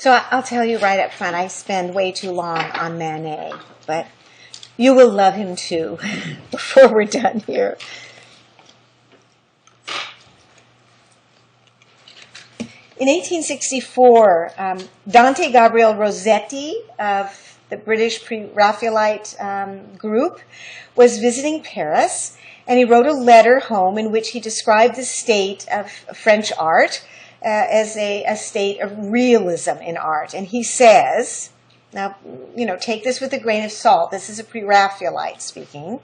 So I'll tell you right up front, I spend way too long on Manet, but you will love him too before we're done here. In 1864, Dante Gabriel Rossetti of the British Pre-Raphaelite group was visiting Paris, and he wrote a letter home in which he described the state of French art as a state of realism in art. And he says, now, take this with a grain of salt. This is a Pre-Raphaelite speaking.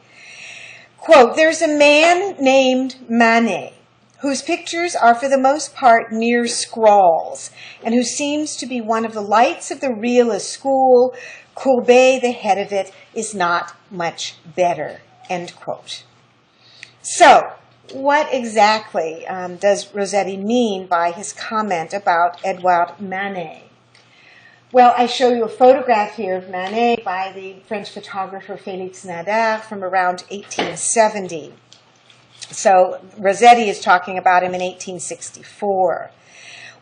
Quote, "There's a man named Manet, whose pictures are for the most part mere scrawls, and who seems to be one of the lights of the realist school. Courbet, the head of it, is not much better," end quote. So, what exactly does Rossetti mean by his comment about Edouard Manet? Well, I show you a photograph here of Manet by the French photographer Félix Nadar from around 1870. So Rossetti is talking about him in 1864.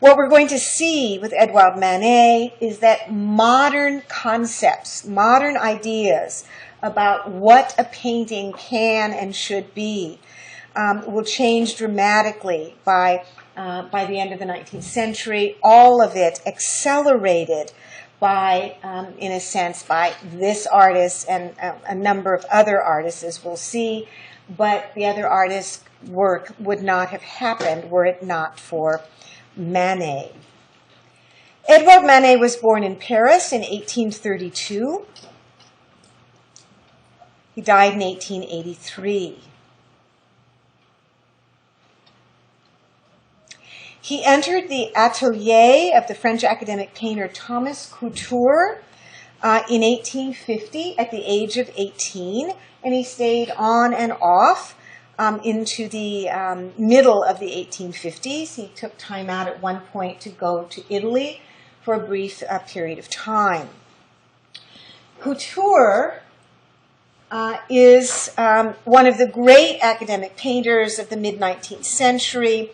What we're going to see with Edouard Manet is that modern concepts, modern ideas about what a painting can and should be will change dramatically by the end of the 19th century. All of it accelerated by, in a sense, by this artist and a number of other artists, as we'll see. But the other artists' work would not have happened were it not for Manet. Edouard Manet was born in Paris in 1832. He died in 1883. He entered the atelier of the French academic painter Thomas Couture in 1850 at the age of 18, and he stayed on and off into the middle of the 1850s. He took time out at one point to go to Italy for a brief period of time. Couture is one of the great academic painters of the mid-19th century,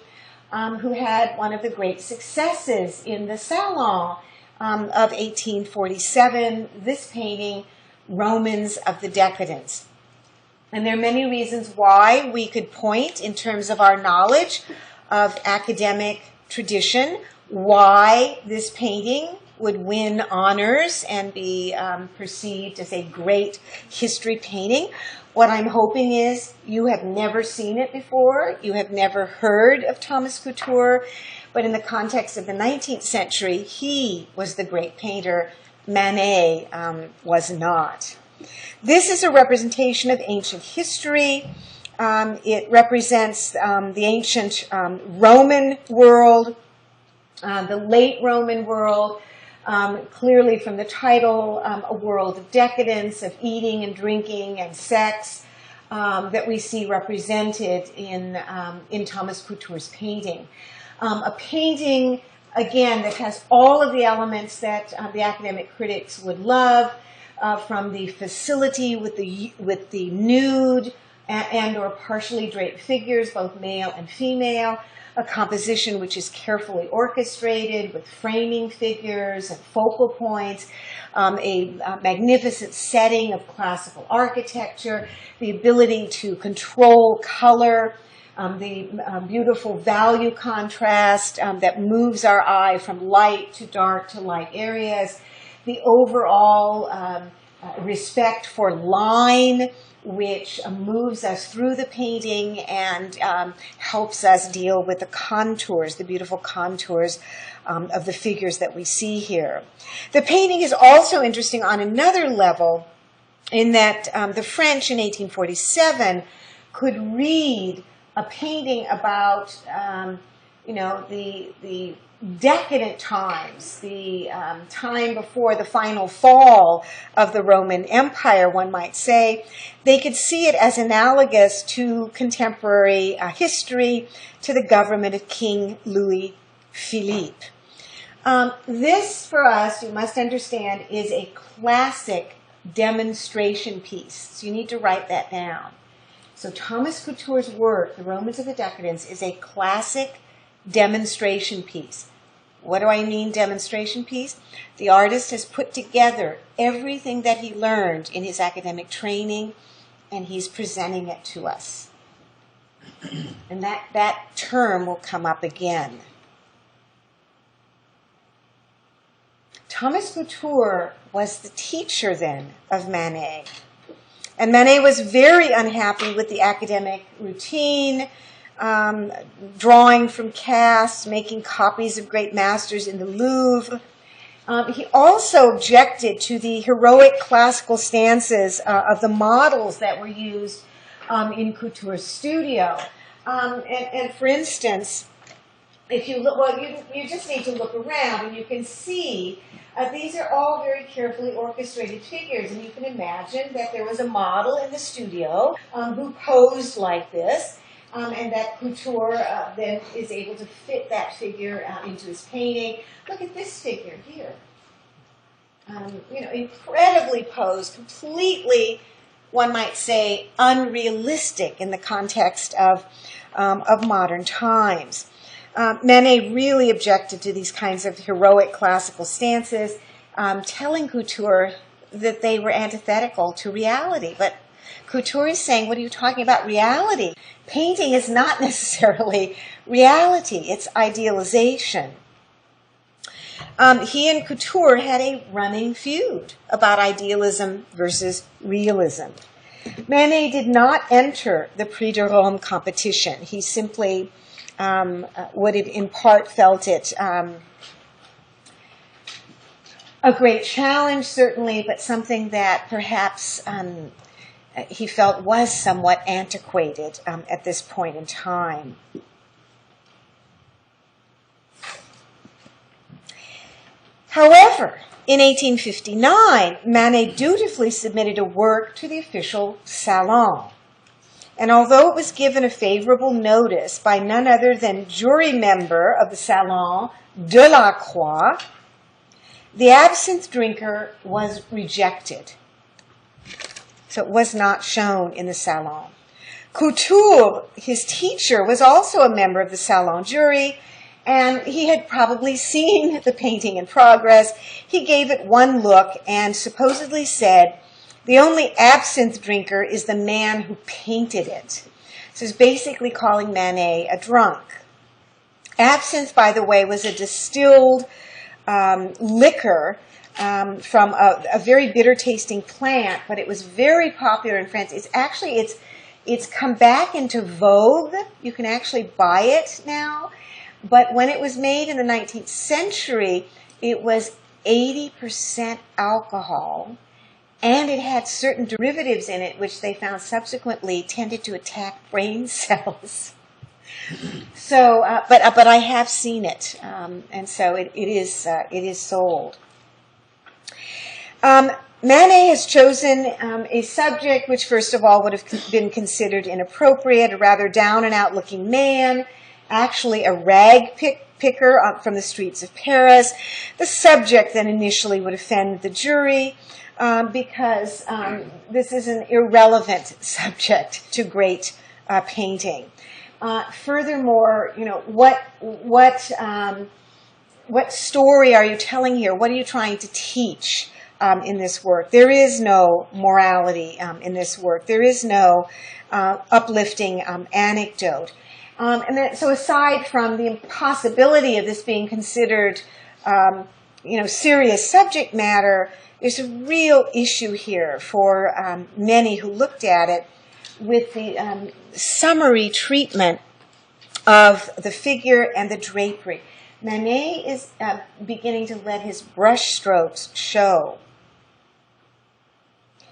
who had one of the great successes in the Salon of 1847, this painting, Romans of the Decadence. And there are many reasons why we could point, in terms of our knowledge of academic tradition, why this painting would win honors and be perceived as a great history painting. What I'm hoping is you have never seen it before, you have never heard of Thomas Couture, but in the context of the 19th century, he was the great painter. Manet was not. This is a representation of ancient history. It represents the ancient Roman world, the late Roman world, clearly from the title, a world of decadence, of eating and drinking and sex, that we see represented in Thomas Couture's painting. A painting, again, that has all of the elements that the academic critics would love, from the facility with the nude and or partially draped figures, both male and female, a composition which is carefully orchestrated with framing figures and focal points, a magnificent setting of classical architecture, the ability to control color, the beautiful value contrast that moves our eye from light to dark to light areas, the overall respect for line, which moves us through the painting and helps us deal with the contours, the beautiful contours of the figures that we see here. The painting is also interesting on another level in that the French in 1847 could read a painting about, the decadent times, the time before the final fall of the Roman Empire, one might say. They could see it as analogous to contemporary history, to the government of King Louis Philippe. This, for us, you must understand, is a classic demonstration piece. So you need to write that down. So Thomas Couture's work, The Romans of the Decadence, is a classic demonstration piece. What do I mean demonstration piece? The artist has put together everything that he learned in his academic training, and he's presenting it to us. And that term will come up again. Thomas Couture was the teacher then of Manet. And Manet was very unhappy with the academic routine, drawing from casts, making copies of great masters in the Louvre. He also objected to the heroic classical stances of the models that were used in Couture's studio. And for instance, if you look, well, you just need to look around and you can see these are all very carefully orchestrated figures. And you can imagine that there was a model in the studio who posed like this, and that Couture then is able to fit that figure into his painting. Look at this figure here. Incredibly posed, completely, one might say, unrealistic in the context of modern times. Manet really objected to these kinds of heroic classical stances, telling Couture that they were antithetical to reality. But Couture is saying, what are you talking about, reality? Painting is not necessarily reality, it's idealization. He and Couture had a running feud about idealism versus realism. Manet did not enter the Prix de Rome competition. He simply would have in part felt it a great challenge, certainly, but something that perhaps he felt was somewhat antiquated at this point in time. However, in 1859, Manet dutifully submitted a work to the official salon. And although it was given a favorable notice by none other than jury member of the Salon de la Croix, the absinthe drinker was rejected. So it was not shown in the Salon. Couture, his teacher, was also a member of the Salon jury, and he had probably seen the painting in progress. He gave it one look and supposedly said, "The only absinthe drinker is the man who painted it." So he's basically calling Manet a drunk. Absinthe, by the way, was a distilled liquor from a very bitter-tasting plant, but it was very popular in France. It's come back into vogue. You can actually buy it now. But when it was made in the 19th century, it was 80% alcohol, and it had certain derivatives in it which they found subsequently tended to attack brain cells. So, but I have seen it, and so it is sold. Manet has chosen a subject which, first of all, would have been considered inappropriate, a rather down-and-out looking man, actually a rag picker from the streets of Paris. The subject then initially would offend the jury because this is an irrelevant subject to great painting. Furthermore, what story are you telling here? What are you trying to teach in this work? There is no morality in this work. There is no uplifting anecdote. So aside from the impossibility of this being considered, serious subject matter, there's a real issue here for many who looked at it with the summary treatment of the figure and the drapery. Manet is beginning to let his brush strokes show.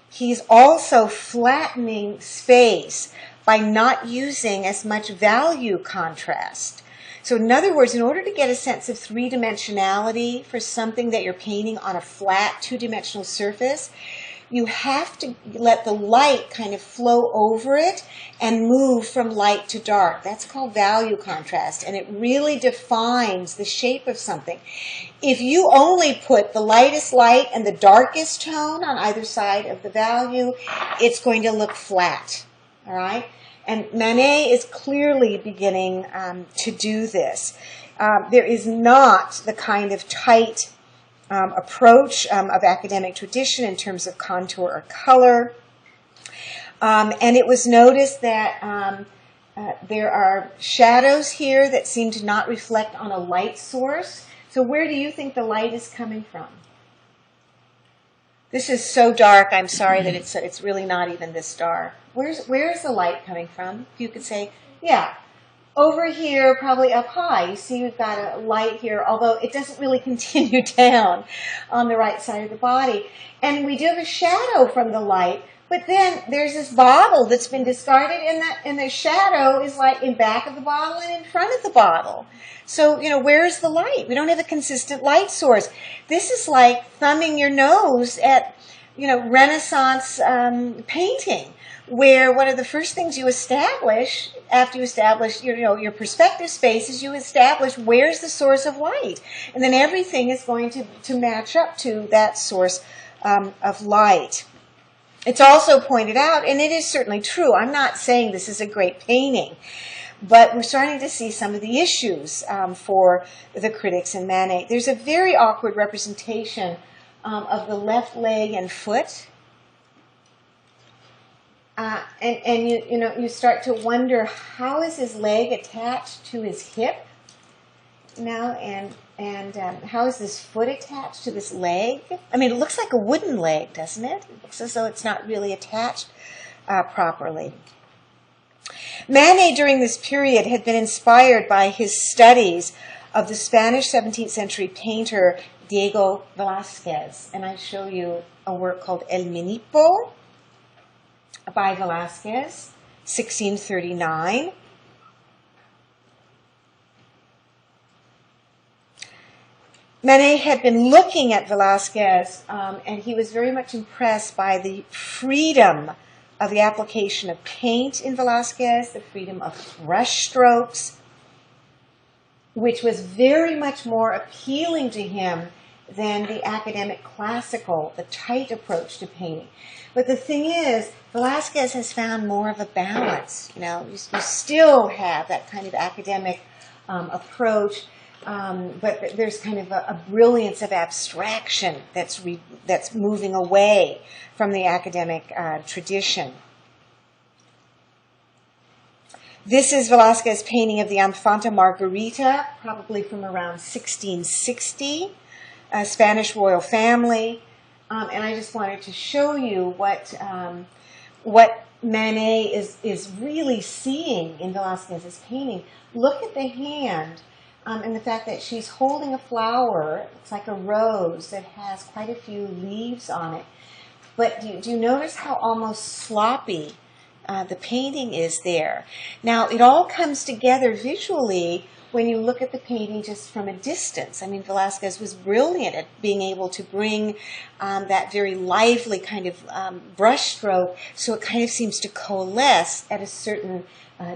He's also flattening space by not using as much value contrast. So in other words, in order to get a sense of three-dimensionality for something that you're painting on a flat two-dimensional surface, you have to let the light kind of flow over it and move from light to dark. That's called value contrast, and it really defines the shape of something. If you only put the lightest light and the darkest tone on either side of the value, it's going to look flat. All right? And Manet is clearly beginning to do this. There is not the kind of tight approach of academic tradition in terms of contour or color. And it was noticed that there are shadows here that seem to not reflect on a light source. So where do you think the light is coming from? This is so dark, I'm sorry that it's really not even this dark. Where's the light coming from? If you could say, yeah, over here, probably up high. You see we've got a light here, although it doesn't really continue down on the right side of the body. And we do have a shadow from the light, but then there's this bottle that's been discarded, and the shadow is like in back of the bottle and in front of the bottle. So, where's the light? We don't have a consistent light source. This is like thumbing your nose at, Renaissance painting, where one of the first things you establish after you establish your perspective space is you establish where's the source of light. And then everything is going to match up to that source of light. It's also pointed out, and it is certainly true, I'm not saying this is a great painting, but we're starting to see some of the issues for the critics in Manet. There's a very awkward representation of the left leg and foot. And you start to wonder, how is his leg attached to his hip now, and how is this foot attached to this leg? I mean, it looks like a wooden leg, doesn't it? It looks as though it's not really attached properly. Manet, during this period, had been inspired by his studies of the Spanish 17th century painter Diego Velázquez. And I show you a work called El Menipo by Velázquez, 1639. Manet had been looking at Velázquez, and he was very much impressed by the freedom of the application of paint in Velázquez, the freedom of brush strokes, which was very much more appealing to him than the academic classical, the tight approach to painting. But the thing is, Velázquez has found more of a balance. You still have that kind of academic approach, but there's kind of a brilliance of abstraction that's moving away from the academic tradition. This is Velázquez's painting of the Infanta Margarita, probably from around 1660, a Spanish royal family. And I just wanted to show you what Manet is really seeing in Velázquez's painting. Look at the hand. And the fact that she's holding a flower, it's like a rose that has quite a few leaves on it. But do you notice how almost sloppy the painting is there? Now, it all comes together visually when you look at the painting just from a distance. I mean, Velázquez was brilliant at being able to bring that very lively kind of brush stroke, so it kind of seems to coalesce at a certain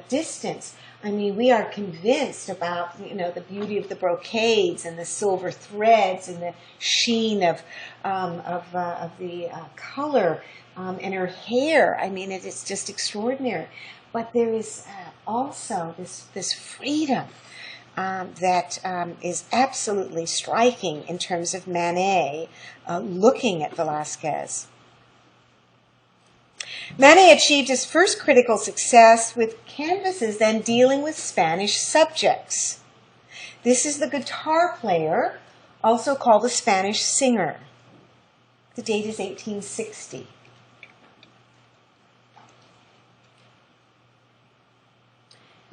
distance. I mean, we are convinced about, the beauty of the brocades and the silver threads and the sheen of the color and her hair. I mean, it's just extraordinary. But there is also this freedom that is absolutely striking in terms of Manet looking at Velázquez. Manet achieved his first critical success with canvases then dealing with Spanish subjects. This is the guitar player, also called the Spanish singer. The date is 1860.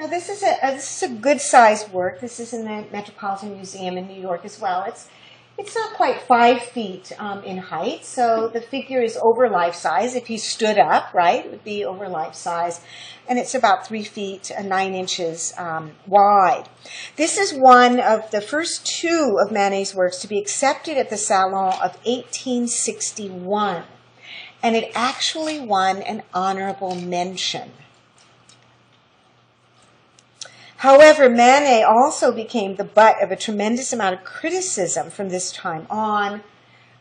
Now this is a good-sized work. This is in the Metropolitan Museum in New York as well. It's not quite 5 feet in height, so the figure is over life size. If he stood up, right, it would be over life size. And it's about 3 feet 9 inches wide. This is one of the first 2 of Manet's works to be accepted at the Salon of 1861. And it actually won an honorable mention. However, Manet also became the butt of a tremendous amount of criticism from this time on.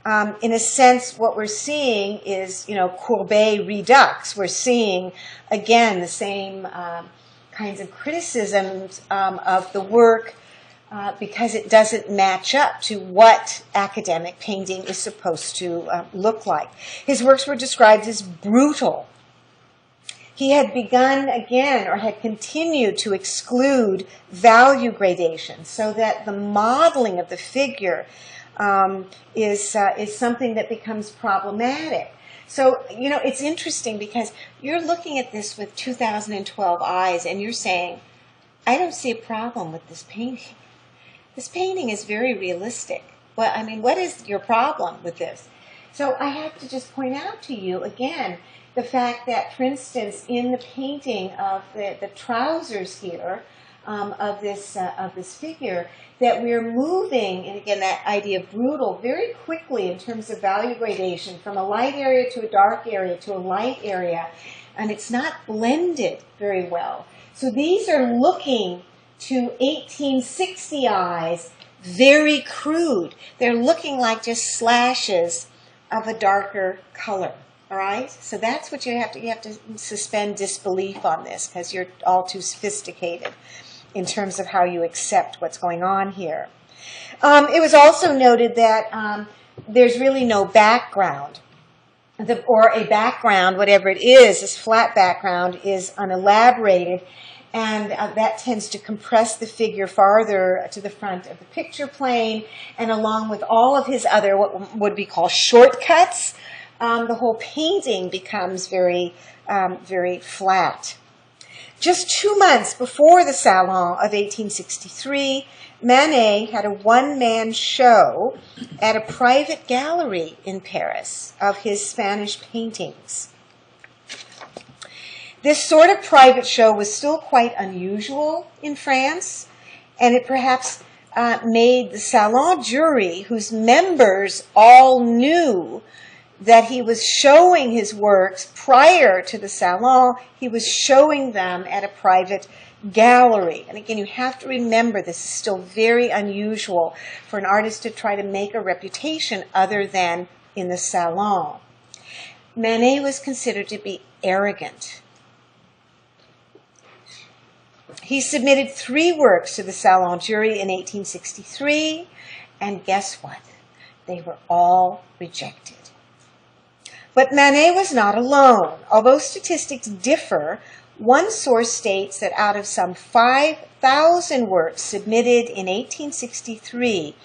In a sense, what we're seeing is, Courbet redux. We're seeing, again, the same kinds of criticisms of the work because it doesn't match up to what academic painting is supposed to look like. His works were described as brutal. He had begun again, or had continued to exclude value gradation, so that the modeling of the figure is something that becomes problematic. So, it's interesting because you're looking at this with 2012 eyes and you're saying, I don't see a problem with this painting. This painting is very realistic. Well, what is your problem with this? So I have to just point out to you again the fact that, for instance, in the painting of the trousers here, of this figure, that we're moving, and again that idea of brutal, very quickly in terms of value gradation from a light area to a dark area to a light area, and it's not blended very well. So these are looking to 1860 eyes, very crude. They're looking like just slashes of a darker color. All right, so that's what you have to suspend disbelief on this, because you're all too sophisticated in terms of how you accept what's going on here. It was also noted that there's really no background, or a background, whatever it is, this flat background is unelaborated, and that tends to compress the figure farther to the front of the picture plane, and along with all of his other, what would be called shortcuts, the whole painting becomes very, very flat. Just 2 months before the Salon of 1863, Manet had a one-man show at a private gallery in Paris of his Spanish paintings. This sort of private show was still quite unusual in France, and it perhaps made the Salon jury, whose members all knew that he was showing his works prior to the Salon, he was showing them at a private gallery. And again, you have to remember this is still very unusual for an artist to try to make a reputation other than in the Salon. Manet was considered to be arrogant. He submitted 3 works to the Salon jury in 1863, and guess what? They were all rejected. But Manet was not alone. Although statistics differ, one source states that out of some 5,000 works submitted in 1863,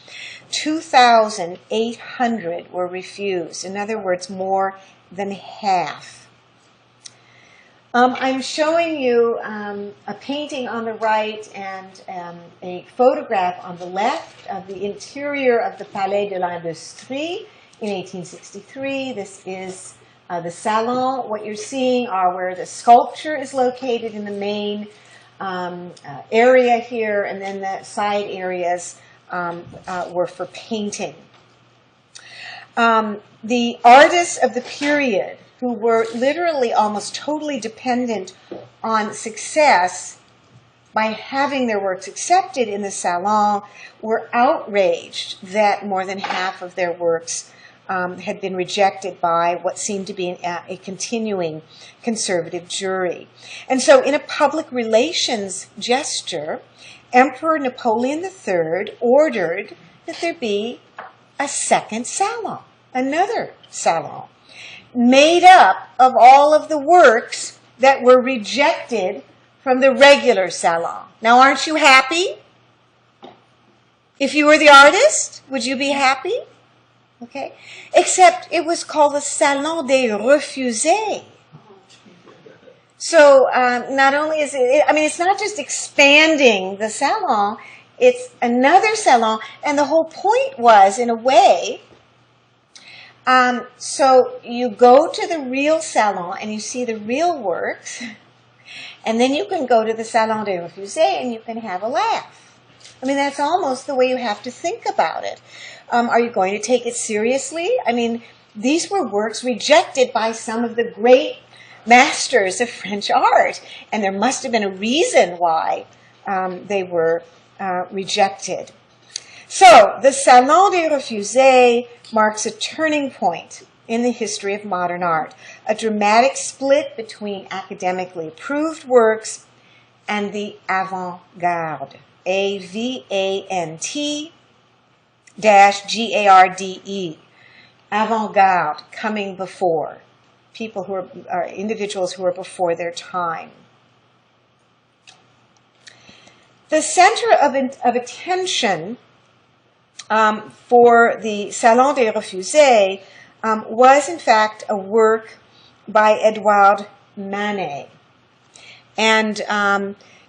2,800 were refused. In other words, more than half. I'm showing you a painting on the right and a photograph on the left of the interior of the Palais de l'Industrie in 1863. This is the Salon. What you're seeing are where the sculpture is located in the main area here, and then the side areas were for painting. The artists of the period, who were literally almost totally dependent on success by having their works accepted in the Salon, were outraged that more than half of their works had been rejected by what seemed to be a continuing conservative jury. And so in a public relations gesture, Emperor Napoleon III ordered that there be a second Salon, another Salon, made up of all of the works that were rejected from the regular Salon. Now, aren't you happy? If you were the artist, would you be happy? Okay, except it was called the Salon des Refusés. So not only is it, it's not just expanding the Salon, it's another Salon, and the whole point was, in a way, so you go to the real Salon and you see the real works, and then you can go to the Salon des Refusés and you can have a laugh. That's almost the way you have to think about it. Are you going to take it seriously? These were works rejected by some of the great masters of French art, and there must have been a reason why they were rejected. So, the Salon des Refusés marks a turning point in the history of modern art, a dramatic split between academically approved works and the avant-garde, AVANT-GARDE, avant-garde, coming before, people who are individuals who are before their time. The center of attention for the Salon des Refusés was, in fact, a work by Edouard Manet. And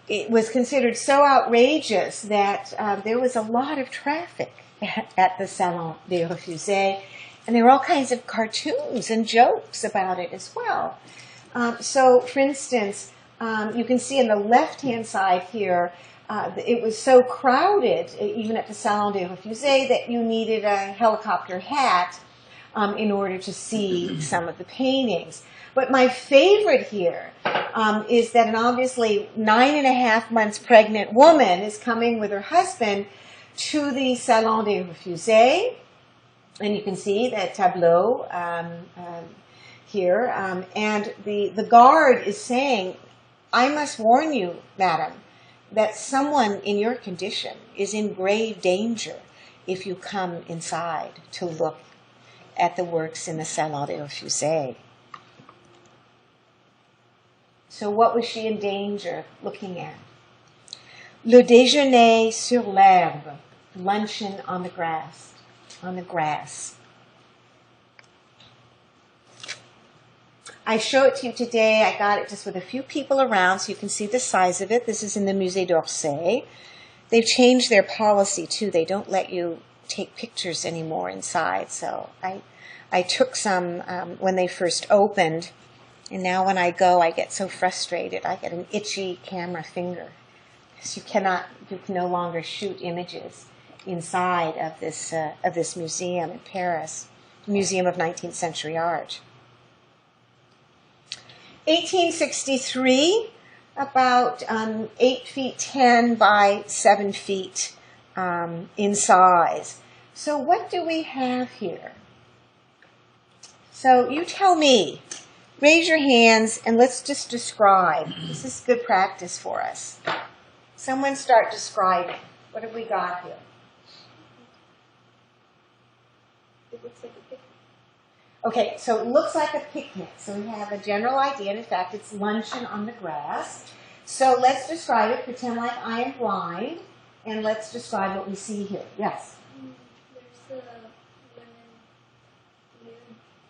it was considered so outrageous that there was a lot of traffic at the Salon des Refusés, and there were all kinds of cartoons and jokes about it as well. So, for instance, you can see on the left-hand side here, it was so crowded, even at the Salon des Refusés, that you needed a helicopter hat in order to see some of the paintings. But my favorite here is that an obviously 9.5 months pregnant woman is coming with her husband to the Salon des Refusés. And you can see that tableau here. And the guard is saying, "I must warn you, madam, that someone in your condition is in grave danger if you come inside to look at the works in the Salon des Refusés." So what was she in danger of looking at? Le déjeuner sur l'herbe, luncheon on the grass. I show it to you today. I got it just with a few people around so you can see the size of it. This is in the Musée d'Orsay. They've changed their policy too. They don't let you take pictures anymore inside. So I took some when they first opened, and now when I go, I get so frustrated. I get an itchy camera finger because you can no longer shoot images inside of this museum in Paris, Museum of 19th Century Art. 1863, about 8 feet 10 by 7 feet in size. So what do we have here? So you tell me. Raise your hands and let's just describe. This is good practice for us. Someone start describing. What have we got here? It looks like a picnic. Okay, so it looks like a picnic. So we have a general idea. And in fact, it's luncheon on the grass. So let's describe it. Pretend like I am blind. And let's describe what we see here. Yes? There's the women nude,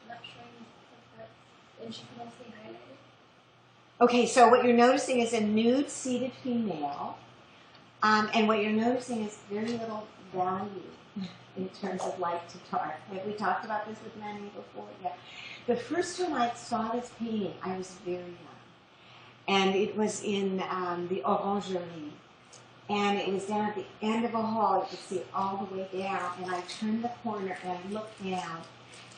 not showing the parts, and she's mostly highlighted. Okay, so what you're noticing is a nude seated female. And what you're noticing is very little value in terms of light to dark. Have we talked about this with Mane before? Yeah. The first time I saw this painting, I was very young. And it was in the Orangerie. And it was down at the end of a hall. You could see it all the way down. And I turned the corner and I looked down.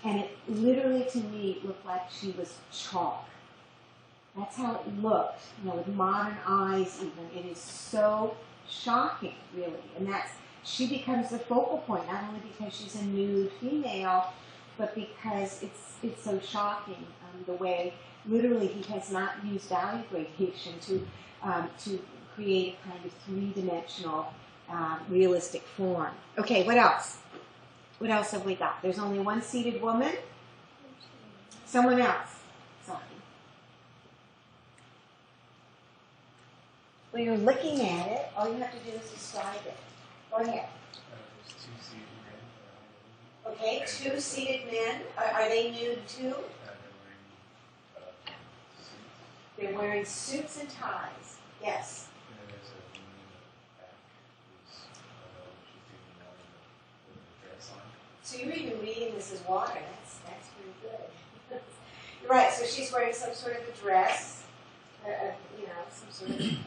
And it literally, to me, looked like she was chalk. That's how it looked, with modern eyes even. It is so shocking, really. And she becomes the focal point, not only because she's a nude female, but because it's so shocking the way, literally, he has not used value gradation to create a kind of three-dimensional, realistic form. Okay, what else? What else have we got? There's only one seated woman. Someone else. Sorry. Well, you're looking at it. All you have to do is describe it. Go ahead. There's 2 seated men. Okay, 2 seated men. Are they nude too? They're wearing suits. They're wearing suits and ties. Yes. And then there's a woman in the back who's she's taking out with a dress on. So you're even reading this as water. That's pretty good. You're right. So she's wearing some sort of a dress, some sort of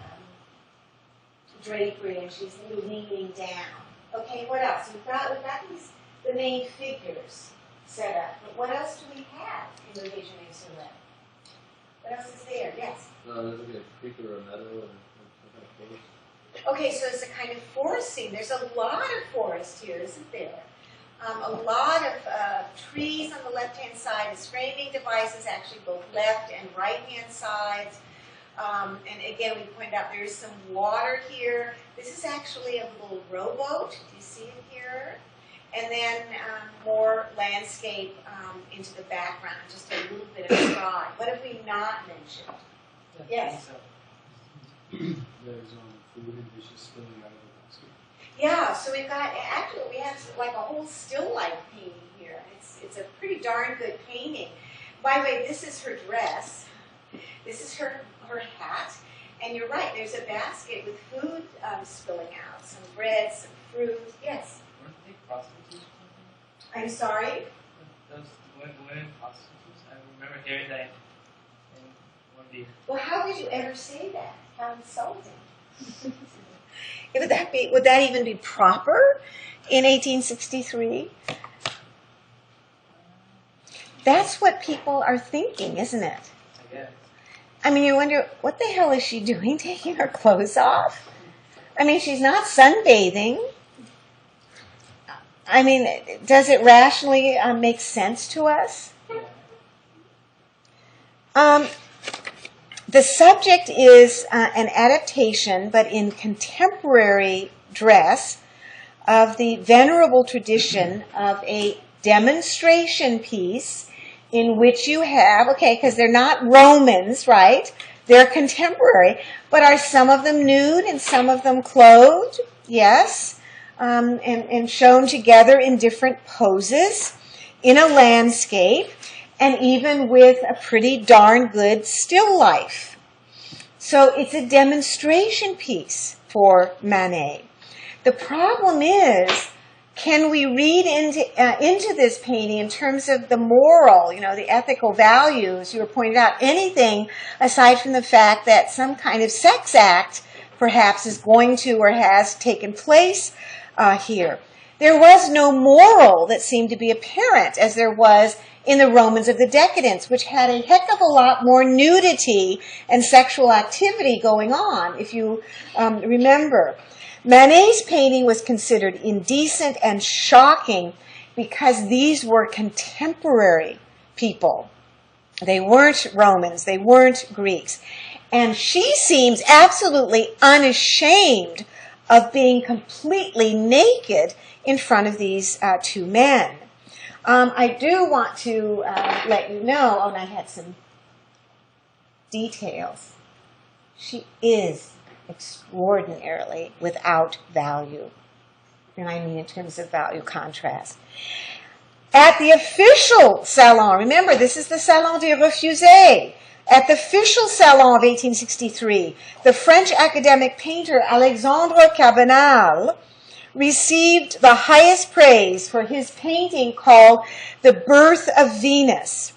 drapery, and she's leaning down. Okay, what else? We've got the main figures set up. But what else do we have in the Déjeuner sur l'herbe? What else is there? Yes. No, there's like a creek or a meadow and some kind of forest. Okay, so it's a kind of forest scene. There's a lot of forest here, isn't there? A lot of trees on the left-hand side, the framing devices, actually both left and right-hand sides. And again, we pointed out there is some water here. This is actually a little rowboat. Do you see it here? And then more landscape into the background, just a little bit of sky. What have we not mentioned? Yes? There's food and dishes spilling out of the basket. Yeah, so we've got, actually we have like a whole still life painting here. It's a pretty darn good painting. By the way, this is her dress. This is her hat. And you're right, there's a basket with food spilling out. Some bread, some fruit. Yes? Weren't they prostitutes? I'm sorry? Those women prostitutes? I remember hearing that in one of the... Well, how did you ever say that? How insulting. Would that even be proper in 1863? That's what people are thinking, isn't it? I guess. I mean, you wonder, what the hell is she doing taking her clothes off? I mean, she's not sunbathing. I mean, does it rationally make sense to us? The subject is an adaptation, but in contemporary dress, of the venerable tradition of a demonstration piece in which you have, okay, because they're not Romans, right? They're contemporary, but are some of them nude and some of them clothed? Yes. And shown together in different poses in a landscape, and even with a pretty darn good still life. So it's a demonstration piece for Manet. The problem is, can we read into this painting in terms of the moral, the ethical values? You were pointing out anything aside from the fact that some kind of sex act perhaps is going to or has taken place here. There was no moral that seemed to be apparent as there was in the Romans of the Decadence, which had a heck of a lot more nudity and sexual activity going on, if you remember. Manet's painting was considered indecent and shocking because these were contemporary people. They weren't Romans, they weren't Greeks. And she seems absolutely unashamed of being completely naked in front of these two men. I do want to let you know, and I had some details. She is extraordinarily without value. And I mean in terms of value contrast. At the official salon, remember this is the Salon des Refusés. At the official salon of 1863, the French academic painter Alexandre Cabanal received the highest praise for his painting called The Birth of Venus,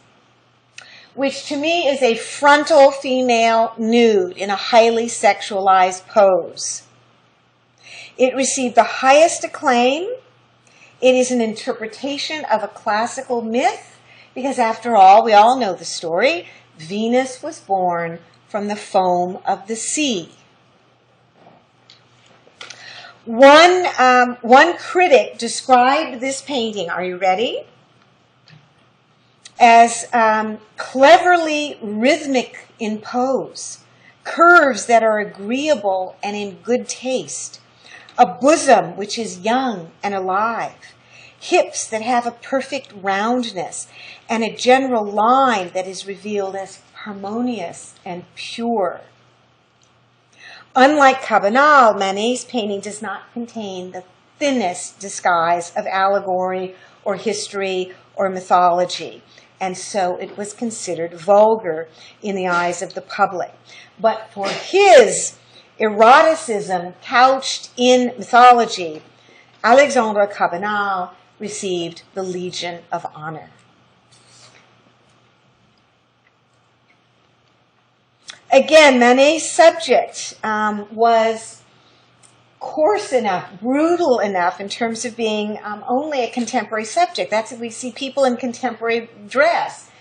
which to me is a frontal female nude in a highly sexualized pose. It received the highest acclaim. It is an interpretation of a classical myth, because after all, we all know the story. Venus was born from the foam of the sea. One critic described this painting, are you ready? As cleverly rhythmic in pose, curves that are agreeable and in good taste, a bosom which is young and alive, hips that have a perfect roundness, and a general line that is revealed as harmonious and pure. Unlike Cabanal, Manet's painting does not contain the thinnest disguise of allegory or history or mythology, and so it was considered vulgar in the eyes of the public. But for his eroticism couched in mythology, Alexandre Cabanal received the Legion of Honor. Again, Manet's subject was coarse enough, brutal enough in terms of being only a contemporary subject. That's if we see people in contemporary dress.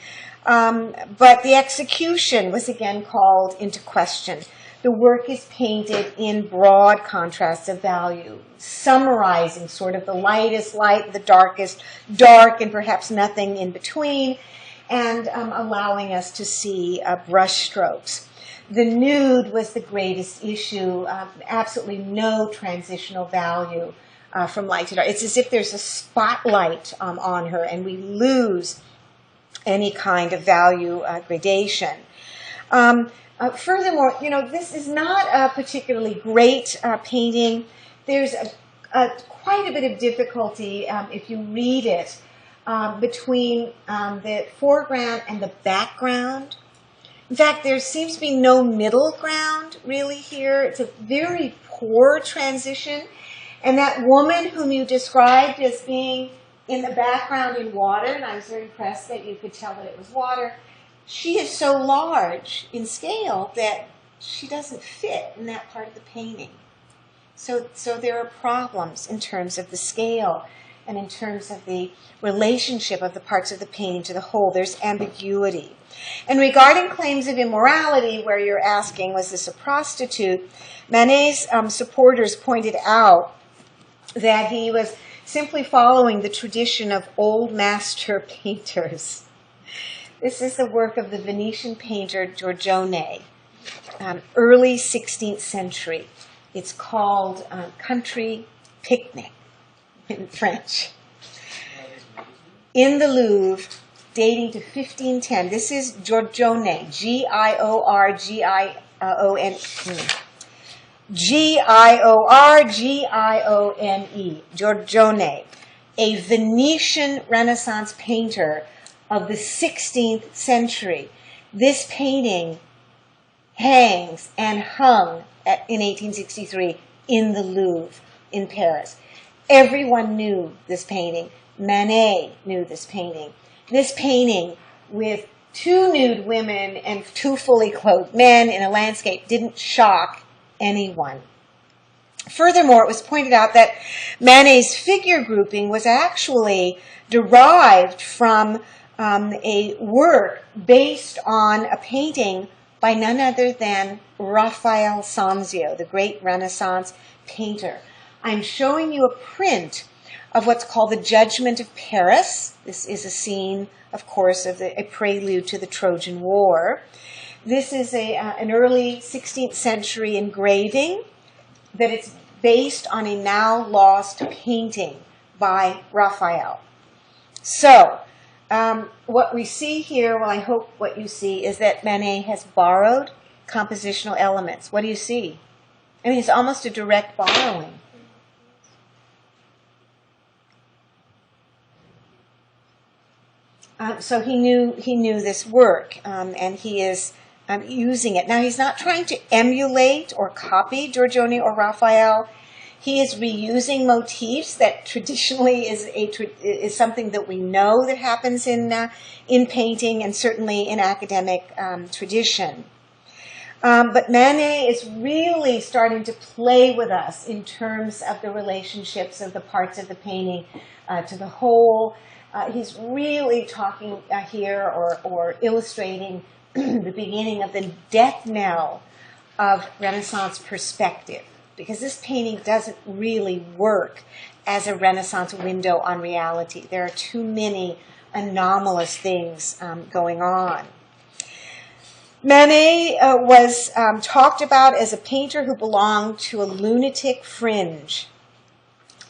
But the execution was again called into question. the work is painted in broad contrasts of value, summarizing sort of the lightest light, the darkest dark, and perhaps nothing in between, and allowing us to see brush strokes. The nude was the greatest issue, absolutely no transitional value from light to dark. It's as if there's a spotlight on her, and we lose any kind of value gradation. Furthermore, this is not a particularly great painting. There's quite a bit of difficulty if you read it between the foreground and the background. In fact, there seems to be no middle ground really here. It's a very poor transition. And that woman whom you described as being in the background in water, and I was very impressed that you could tell that it was water, she is so large in scale that she doesn't fit in that part of the painting. So there are problems in terms of the scale and in terms of the relationship of the parts of the painting to the whole. There's ambiguity. And regarding claims of immorality, where you're asking, was this a prostitute, Manet's supporters pointed out that he was simply following the tradition of old master painters. This is the work of the Venetian painter Giorgione, early 16th century. It's called Country Picnic in French. In the Louvre, dating to 1510. This is Giorgione, Giorgione, Giorgione, a Venetian Renaissance painter of the 16th century. This painting hangs and hung in 1863 in the Louvre in Paris. Everyone knew this painting. Manet knew this painting. This painting with two nude women and two fully clothed men in a landscape didn't shock anyone. Furthermore, it was pointed out that Manet's figure grouping was actually derived from a work based on a painting by none other than Raphael Sanzio, the great Renaissance painter. I'm showing you a print of what's called the Judgment of Paris. This is a scene, of course, of a prelude to the Trojan War. This is an early 16th century engraving that it's based on a now lost painting by Raphael. So, what we see here, well, I hope what you see, is that Manet has borrowed compositional elements. What do you see? I mean, it's almost a direct borrowing. So he knew this work, and he is using it. Now, he's not trying to emulate or copy Giorgione or Raphael. He is reusing motifs that traditionally is something that we know that happens in painting and certainly in academic tradition. But Manet is really starting to play with us in terms of the relationships of the parts of the painting to the whole. He's really talking here or illustrating the beginning of the death knell of Renaissance perspective, because this painting doesn't really work as a Renaissance window on reality. There are too many anomalous things going on. Manet was talked about as a painter who belonged to a lunatic fringe.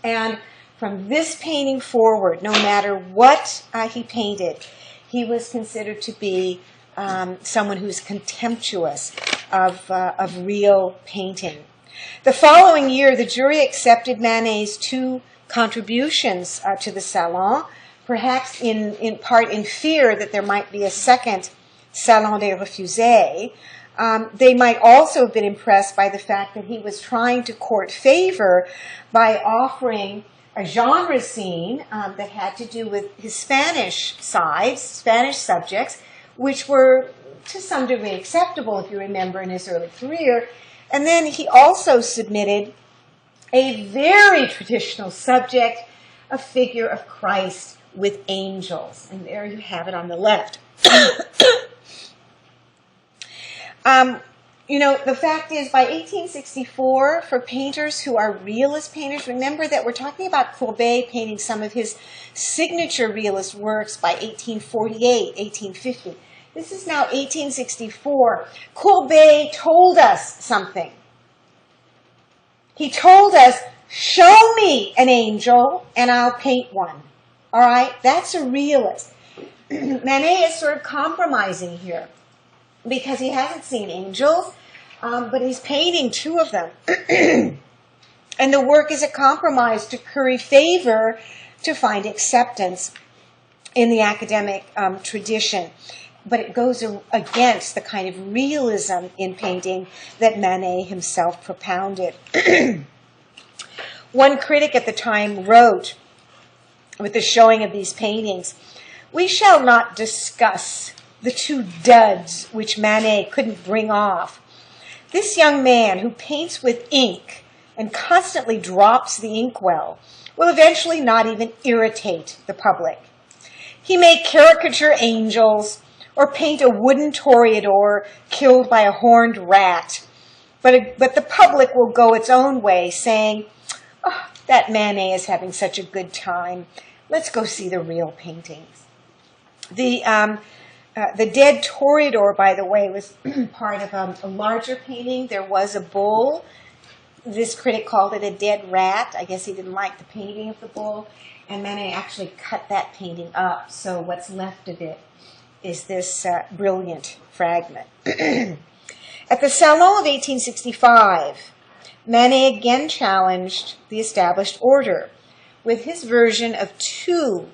And from this painting forward, no matter what he painted, he was considered to be someone who's contemptuous of real painting. The following year, the jury accepted Manet's two contributions to the Salon, perhaps in part in fear that there might be a second Salon des Refusés. They might also have been impressed by the fact that he was trying to court favor by offering a genre scene that had to do with his Spanish sides, Spanish subjects, which were to some degree acceptable, if you remember, in his early career. And then he also submitted a very traditional subject, a figure of Christ with angels. And there you have it on the left. You know, the fact is, by 1864, for painters who are realist painters, remember that we're talking about Courbet painting some of his signature realist works by 1848, 1850. This is now 1864. Courbet told us something. He told us, show me an angel and I'll paint one. All right? That's a realist. Manet is sort of compromising here, because he hasn't seen angels, but he's painting two of them. And the work is a compromise to curry favor, to find acceptance in the academic tradition. But it goes against the kind of realism in painting that Manet himself propounded. One critic at the time wrote, with the showing of these paintings, "We shall not discuss the two duds which Manet couldn't bring off. This young man who paints with ink and constantly drops the inkwell will eventually not even irritate the public. He may caricature angels or paint a wooden toreador killed by a horned rat, but the public will go its own way, saying, 'Oh, that Manet is having such a good time. Let's go see the real paintings.'" The dead toreador, by the way, was part of a larger painting. There was a bull. This critic called it a dead rat. I guess he didn't like the painting of the bull. And Manet actually cut that painting up. So what's left of it is this brilliant fragment. At the Salon of 1865, Manet again challenged the established order with his version of two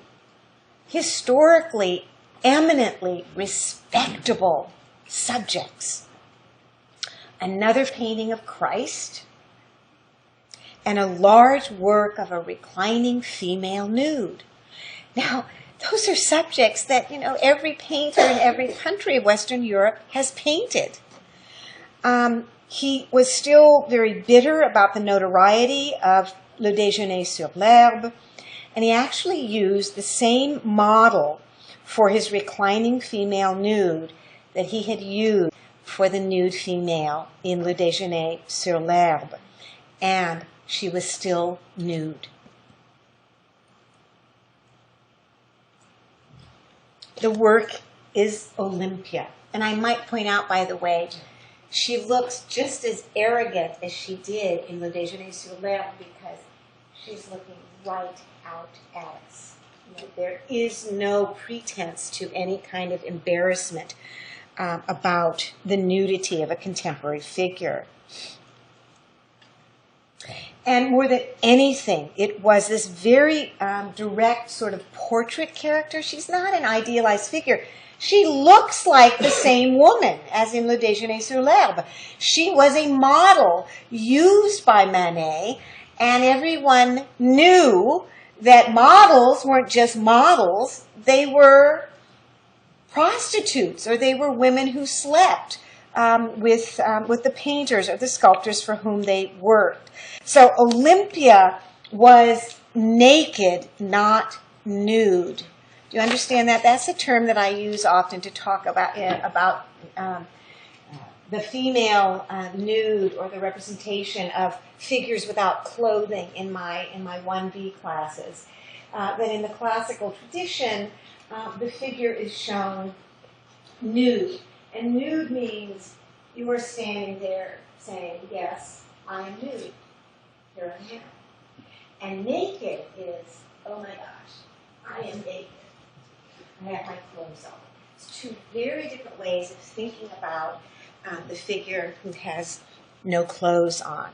historically eminently respectable subjects. Another painting of Christ and a large work of a reclining female nude. Now, those are subjects that, you know, every painter in every country of Western Europe has painted. He was still very bitter about the notoriety of Le Déjeuner sur l'herbe, and he actually used the same model for his reclining female nude that he had used for the nude female in Le Déjeuner sur l'herbe. And she was still nude. The work is Olympia. And I might point out, by the way, she looks just as arrogant as she did in Le Déjeuner sur l'herbe, because she's looking right out at us. You know, there is no pretense to any kind of embarrassment about the nudity of a contemporary figure. And more than anything, it was this very direct sort of portrait character. She's not an idealized figure. She looks like the same woman as in Le Déjeuner sur l'herbe. She was a model used by Manet, and everyone knew that models weren't just models. They were prostitutes, or they were women who slept with the painters or the sculptors for whom they worked. So Olympia was naked, not nude. Do you understand that? That's a term that I use often to talk about the female nude, or the representation of figures without clothing in my 1B classes. That in the classical tradition, the figure is shown nude. And nude means you are standing there saying, yes, I am nude. Here I am. And naked is, oh my gosh, I am naked. I have my clothes on. It's two very different ways of thinking about the figure who has no clothes on.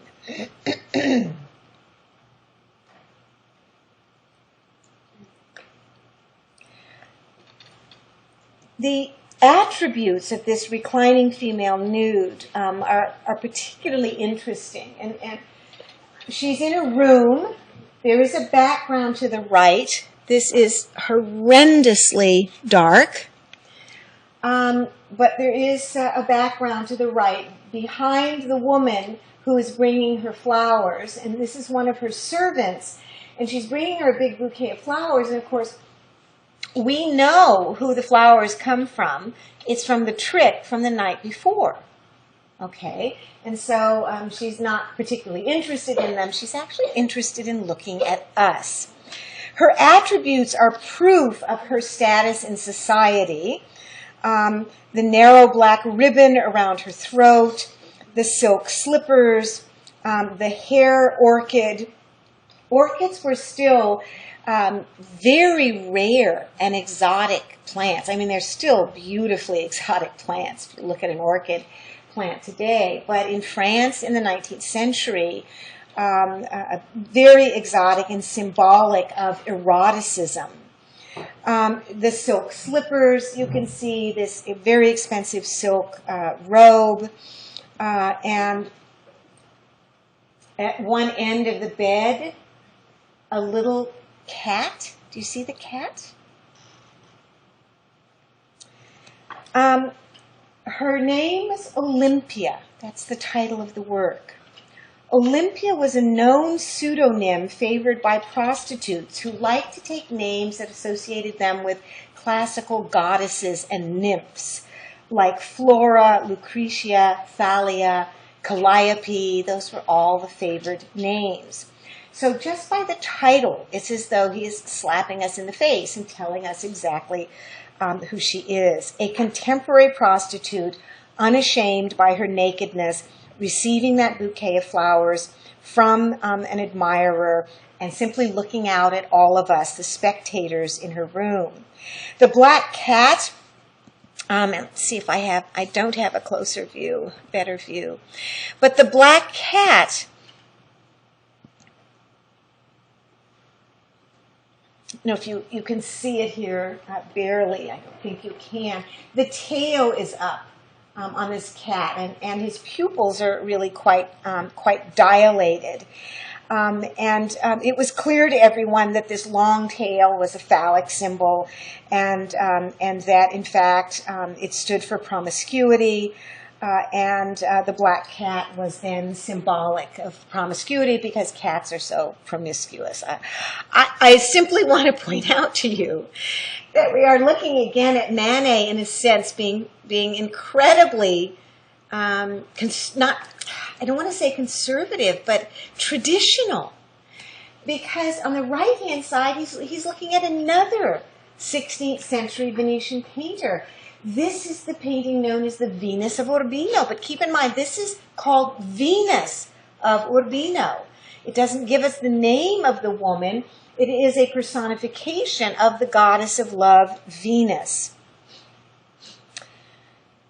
The attributes of this reclining female nude are particularly interesting. And she's in a room. There is a background to the right. This is horrendously dark. But there is a background to the right behind the woman who is bringing her flowers. And this is one of her servants. And she's bringing her a big bouquet of flowers. And, of course, we know who the flowers come from. It's from the trick from the night before. Okay, and so she's not particularly interested in them. She's actually interested in looking at us. Her attributes are proof of her status in society. The narrow black ribbon around her throat, the silk slippers, the hair orchid. Orchids were still very rare and exotic plants. I mean, they're still beautifully exotic plants if you look at an orchid plant today. But in France in the 19th century, very exotic and symbolic of eroticism. The silk slippers, you can see this very expensive silk robe. And at one end of the bed, a little cat. Do you see the cat? Her name is Olympia. That's the title of the work. Olympia was a known pseudonym favored by prostitutes who liked to take names that associated them with classical goddesses and nymphs, like Flora, Lucretia, Thalia, Calliope. Those were all the favored names. So just by the title, it's as though he is slapping us in the face and telling us exactly who she is. A contemporary prostitute, unashamed by her nakedness, receiving that bouquet of flowers from an admirer and simply looking out at all of us, the spectators in her room. The black cat, let's see if I don't have a closer view, better view. But the black cat, if you can see it here, barely, I don't think you can. The tail is up on this cat, and his pupils are really quite dilated. It was clear to everyone that this long tail was a phallic symbol, and that in fact it stood for promiscuity. The black cat was then symbolic of promiscuity because cats are so promiscuous. I simply want to point out to you that we are looking again at Mane in a sense being incredibly I don't want to say conservative, but traditional. Because on the right-hand side, he's looking at another 16th century Venetian painter. This is the painting known as the Venus of Urbino. But keep in mind, this is called Venus of Urbino. It doesn't give us the name of the woman. It is a personification of the goddess of love, Venus.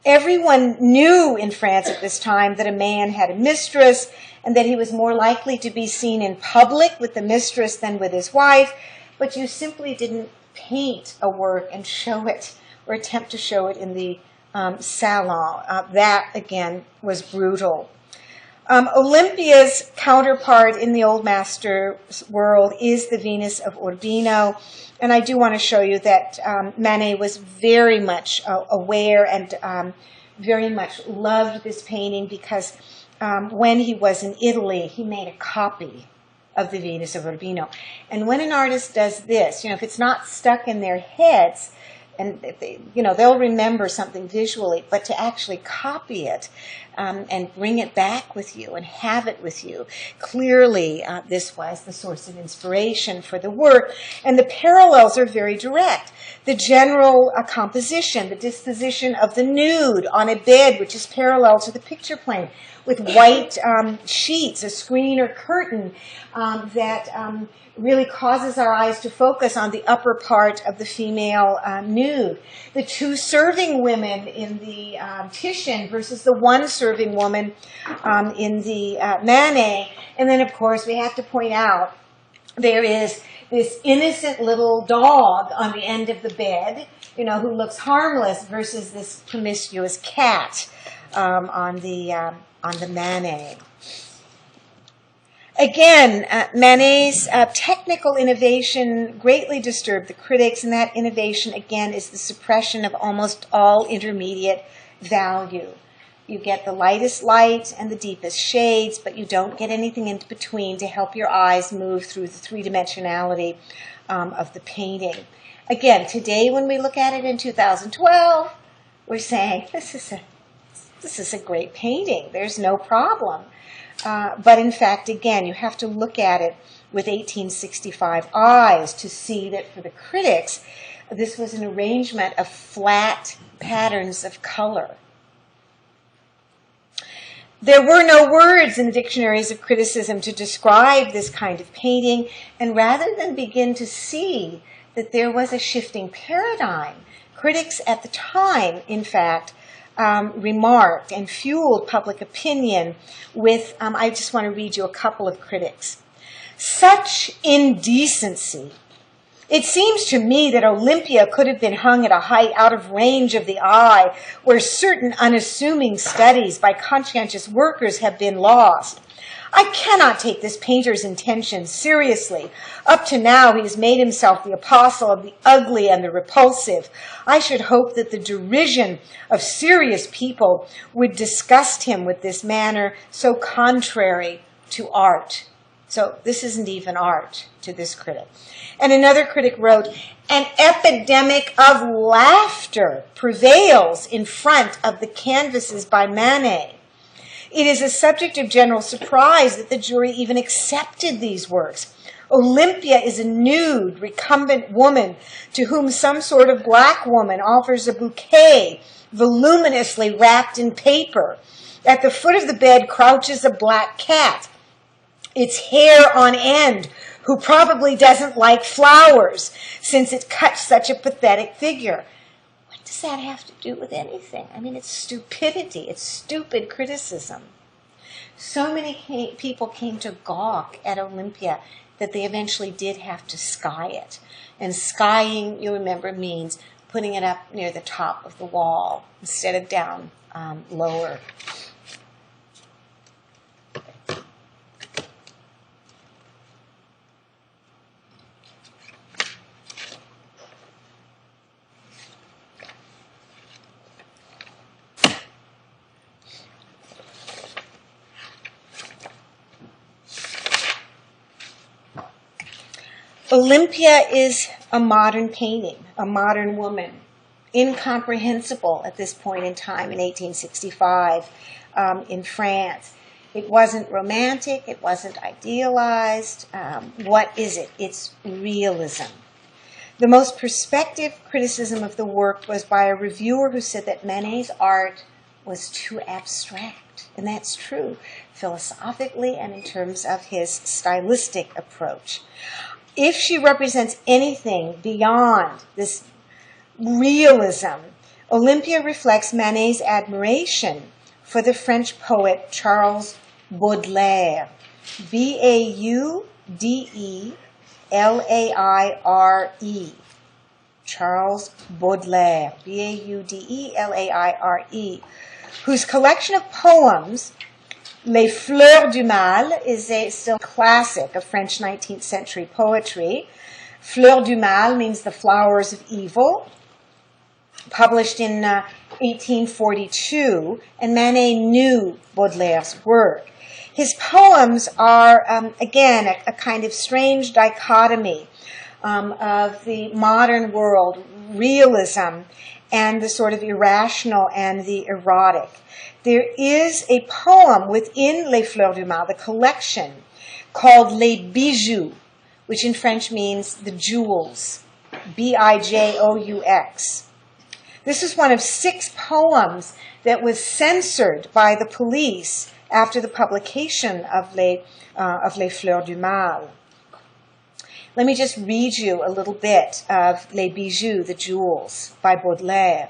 Everyone knew in France at this time that a man had a mistress and that he was more likely to be seen in public with the mistress than with his wife, but you simply didn't paint a work and show it or attempt to show it in the salon. That, again, was brutal. Olympia's counterpart in the Old Master's world is the Venus of Urbino. And I do want to show you that Manet was very much aware and very much loved this painting because when he was in Italy, he made a copy of the Venus of Urbino. And when an artist does this, if it's not stuck in their heads, and they'll remember something visually, but to actually copy it and bring it back with you and have it with you, clearly this was the source of inspiration for the work. And the parallels are very direct. The general composition, the disposition of the nude on a bed, which is parallel to the picture plane, with white sheets, a screen or curtain that really causes our eyes to focus on the upper part of the female nude. The two serving women in the Titian versus the one serving woman in the Manet. And then, of course, we have to point out there is this innocent little dog on the end of the bed, who looks harmless versus this promiscuous cat on the Manet. Again, Manet's technical innovation greatly disturbed the critics, and that innovation, again, is the suppression of almost all intermediate value. You get the lightest light and the deepest shades, but you don't get anything in between to help your eyes move through the three-dimensionality of the painting. Again, today when we look at it in 2012, we're saying, this is this is a great painting. There's no problem. But in fact, again, you have to look at it with 1865 eyes to see that for the critics, this was an arrangement of flat patterns of color. There were no words in the dictionaries of criticism to describe this kind of painting, and rather than begin to see that there was a shifting paradigm, critics at the time, in fact, remarked and fueled public opinion with, I just want to read you a couple of critics. Such indecency. It seems to me that Olympia could have been hung at a height out of range of the eye, where certain unassuming studies by conscientious workers have been lost. I cannot take this painter's intentions seriously. Up to now, he has made himself the apostle of the ugly and the repulsive. I should hope that the derision of serious people would disgust him with this manner so contrary to art. So this isn't even art to this critic. And another critic wrote, an epidemic of laughter prevails in front of the canvases by Mane. It is a subject of general surprise that the jury even accepted these works. Olympia is a nude, recumbent woman to whom some sort of black woman offers a bouquet voluminously wrapped in paper. At the foot of the bed crouches a black cat, its hair on end, who probably doesn't like flowers, since it cuts such a pathetic figure. What does that have to do with anything? I mean, it's stupidity. It's stupid criticism. So many people came to gawk at Olympia that they eventually did have to sky it. And skying, you remember, means putting it up near the top of the wall instead of down lower. Olympia is a modern painting, a modern woman, incomprehensible at this point in time in 1865 in France. It wasn't romantic, it wasn't idealized. What is it? It's realism. The most perspective criticism of the work was by a reviewer who said that Manet's art was too abstract. And that's true, philosophically and in terms of his stylistic approach. If she represents anything beyond this realism, Olympia reflects Manet's admiration for the French poet Charles Baudelaire, Baudelaire, Charles Baudelaire, Baudelaire, whose collection of poems, Les Fleurs du Mal, is still a classic of French 19th century poetry. Fleurs du Mal means the flowers of evil, published in 1842, and Manet knew Baudelaire's work. His poems are, again, a kind of strange dichotomy of the modern world, realism, and the sort of irrational and the erotic. There is a poem within Les Fleurs du Mal, the collection, called Les Bijoux, which in French means the jewels, Bijaux. This is one of 6 poems that was censored by the police after the publication of Les Fleurs du Mal. Let me just read you a little bit of Les Bijoux, the jewels, by Baudelaire.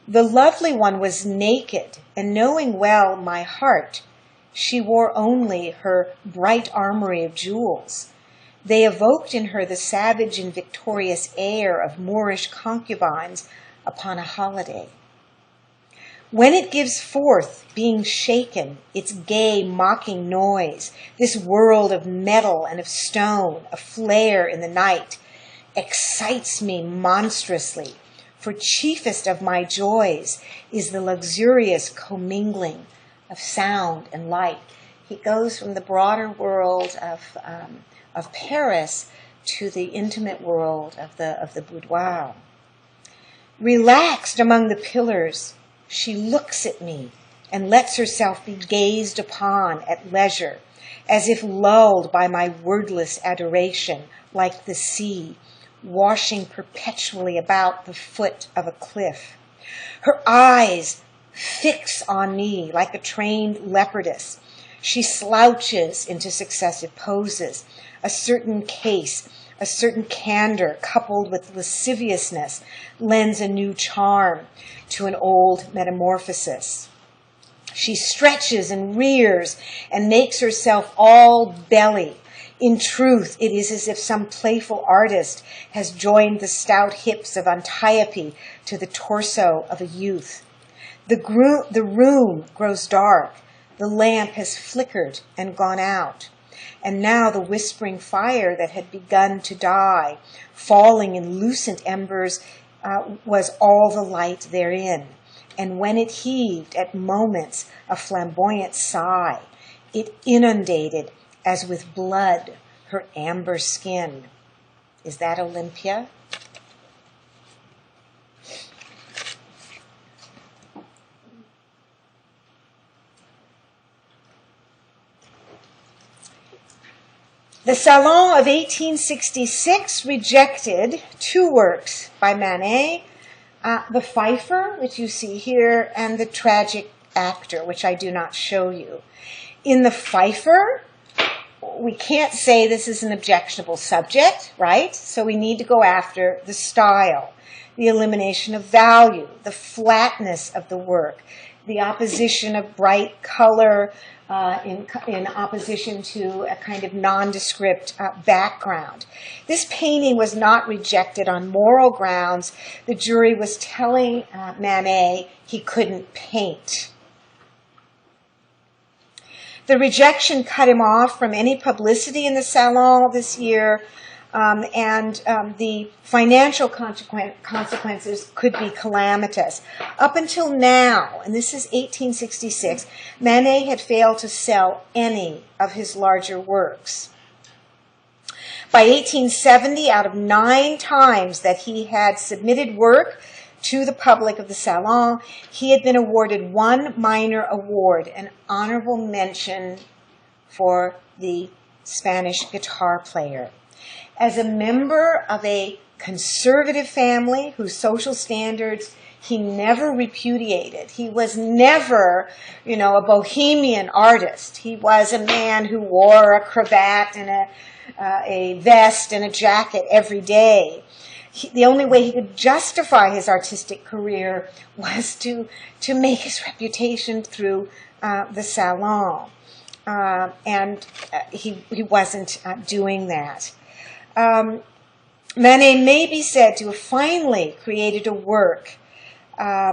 The lovely one was naked, and knowing well my heart, she wore only her bright armory of jewels. They evoked in her the savage and victorious air of Moorish concubines upon a holiday. When it gives forth, being shaken, its gay, mocking noise, this world of metal and of stone, aflare in the night, excites me monstrously, for chiefest of my joys is the luxurious commingling of sound and light. He goes from the broader world of Paris to the intimate world of the boudoir. Relaxed among the pillars, She looks at me and lets herself be gazed upon at leisure, as if lulled by my wordless adoration, like the sea, washing perpetually about the foot of a cliff. Her eyes fix on me like a trained leopardess. She slouches into successive poses, a certain case, a certain candor coupled with lasciviousness lends a new charm to an old metamorphosis. She stretches and rears and makes herself all belly. In truth, it is as if some playful artist has joined the stout hips of Antiope to the torso of a youth. The room grows dark. The lamp has flickered and gone out. And now the whispering fire that had begun to die, falling in lucent embers, was all the light therein. And when it heaved at moments a flamboyant sigh, it inundated, as with blood, her amber skin. Is that Olympia? The Salon of 1866 rejected two works by Manet, The Fifer, which you see here, and The Tragic Actor, which I do not show you. In The Fifer, we can't say this is an objectionable subject, right? So we need to go after the style, the elimination of value, the flatness of the work, the opposition of bright color in opposition to a kind of nondescript background. This painting was not rejected on moral grounds. The jury was telling Manet he couldn't paint. The rejection cut him off from any publicity in the Salon this year, and the financial consequences could be calamitous. Up until now, and this is 1866, Manet had failed to sell any of his larger works. By 1870, out of 9 times that he had submitted work to the public of the Salon, he had been awarded one minor award, an honorable mention for the Spanish guitar player. As a member of a conservative family whose social standards he never repudiated, he was never, a bohemian artist. He was a man who wore a cravat and a vest and a jacket every day. The only way he could justify his artistic career was to make his reputation through the Salon. And he wasn't doing that. Manet may be said to have finally created a work,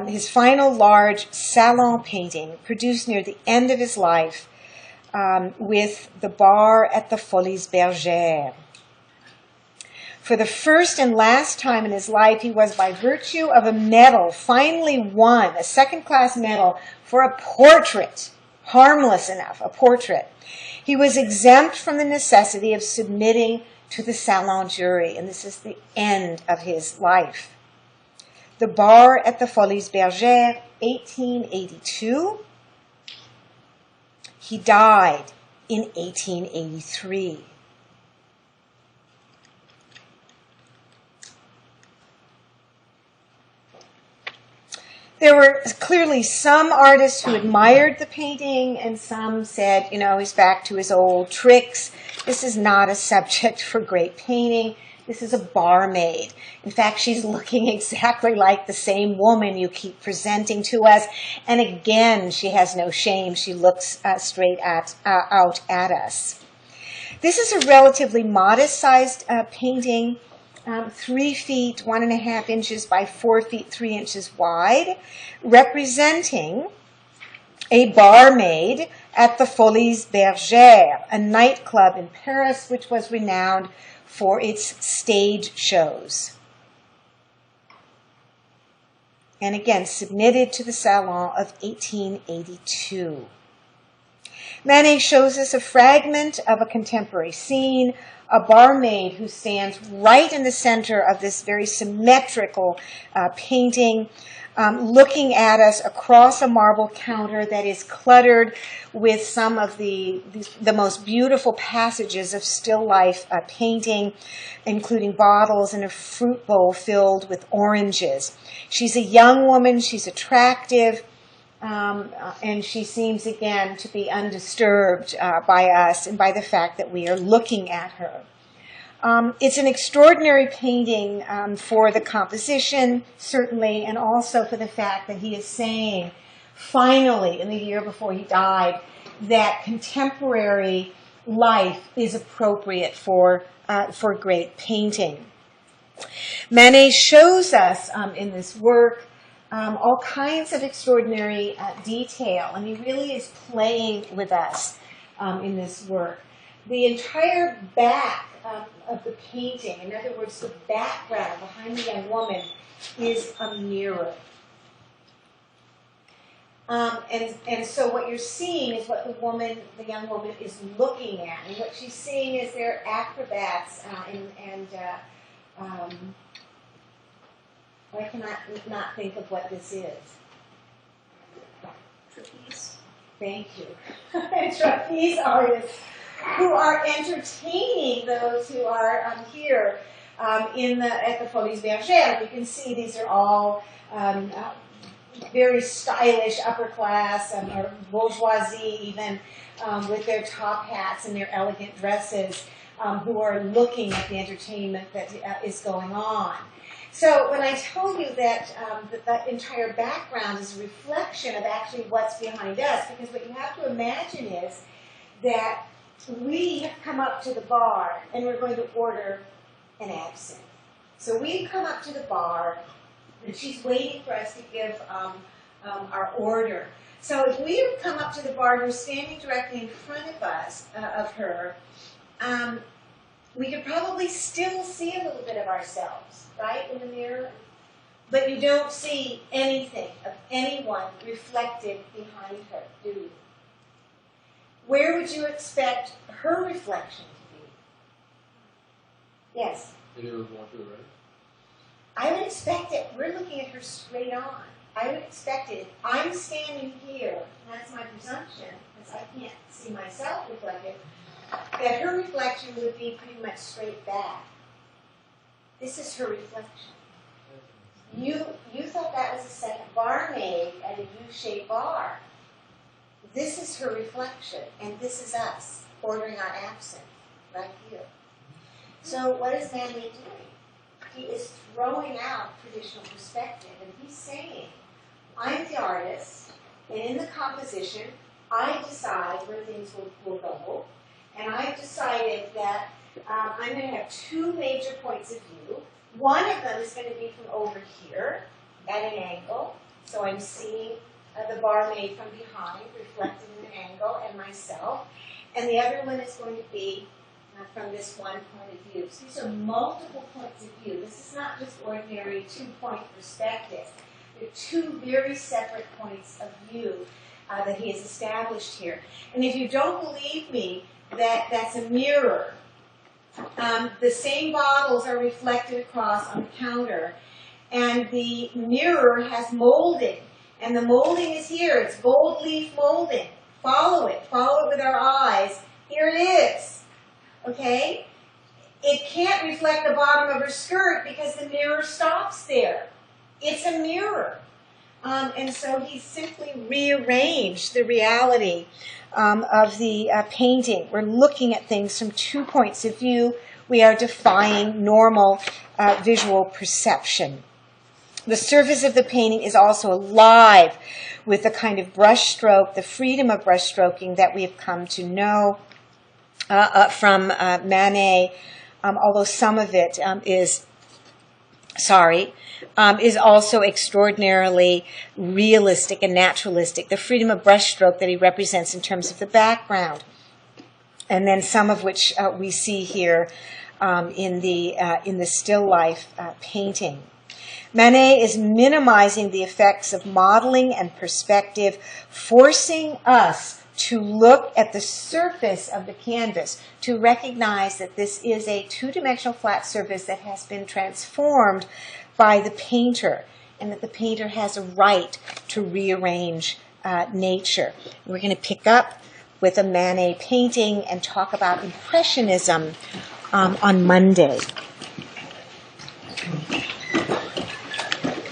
his final large salon painting, produced near the end of his life, with the bar at the Folies Bergères. For the first and last time in his life, he was, by virtue of a medal, finally won, a second-class medal for a portrait, harmless enough, a portrait. He was exempt from the necessity of submitting to the Salon jury, and this is the end of his life. The bar at the Folies Bergères, 1882. He died in 1883. There were clearly some artists who admired the painting, and some said, he's back to his old tricks. This is not a subject for great painting. This is a barmaid. In fact, she's looking exactly like the same woman you keep presenting to us. And again, she has no shame. She looks straight out at us. This is a relatively modest-sized painting. 3 feet, 1.5 inches by 4 feet, 3 inches wide, representing a barmaid at the Folies Bergères, a nightclub in Paris which was renowned for its stage shows. And again, submitted to the Salon of 1882. Manet shows us a fragment of a contemporary scene, a barmaid who stands right in the center of this very symmetrical painting, looking at us across a marble counter that is cluttered with some of the most beautiful passages of still life painting, including bottles and a fruit bowl filled with oranges. She's a young woman, she's attractive, and she seems again to be undisturbed by us and by the fact that we are looking at her. It's an extraordinary painting for the composition, certainly, and also for the fact that he is saying, finally, in the year before he died, that contemporary life is appropriate for great painting. Manet shows us in this work all kinds of extraordinary detail, and he really is playing with us in this work. The entire back of the painting, in other words, the background behind the young woman, is a mirror. And so what you're seeing is what the young woman is looking at. And what she's seeing is their acrobats I cannot not think of what this is. Trapeze. Thank you. Trapeze artists who are entertaining those who are here at the Folies Bergères. You can see these are all very stylish, upper class, or bourgeoisie even, with their top hats and their elegant dresses, who are looking at the entertainment that is going on. So when I tell you that the entire background is a reflection of actually what's behind us, because what you have to imagine is that we have come up to the bar and we're going to order an absinthe. So we've come up to the bar and she's waiting for us to give our order. So if we have come up to the bar and we're standing directly in front of us, of her, we could probably still see a little bit of ourselves, right, in the mirror. But you don't see anything of anyone reflected behind her, do you? Where would you expect her reflection to be? Yes? And it was more to the right? I would expect it. We're looking at her straight on. I would expect it. If I'm standing here, and that's my presumption, because I can't see myself reflected, that her reflection would be pretty much straight back. This is her reflection. You thought that was a second barmaid at a U-shaped bar. This is her reflection, and this is us ordering our absinthe right here. So what is Manet doing? He is throwing out traditional perspective, and he's saying, I'm the artist, and in the composition, I decide where things will go, and I've decided that I'm going to have two major points of view. One of them is going to be from over here at an angle, so I'm seeing the barmaid from behind reflected in an angle and myself, and the other one is going to be from this one point of view. So these are multiple points of view. This is not just ordinary two-point perspective. They're two very separate points of view that he has established here. And if you don't believe me, that's a mirror. The same bottles are reflected across on the counter, and the mirror has molding, and the molding is here. It's gold leaf molding. Follow it with our eyes. Here it is. Okay? It can't reflect the bottom of her skirt because the mirror stops there. It's a mirror. And so he simply rearranged the reality of the painting. We're looking at things from 2 points of view. We are defying normal visual perception. The surface of the painting is also alive with the kind of brush stroke, the freedom of brush stroking that we have come to know from Manet, although some of it is also extraordinarily realistic and naturalistic. The freedom of brushstroke that he represents in terms of the background, and then some of which we see here in the still life painting. Manet is minimizing the effects of modeling and perspective, forcing us to look at the surface of the canvas, to recognize that this is a two-dimensional flat surface that has been transformed by the painter, and that the painter has a right to rearrange nature. We're going to pick up with a Manet painting and talk about Impressionism on Monday.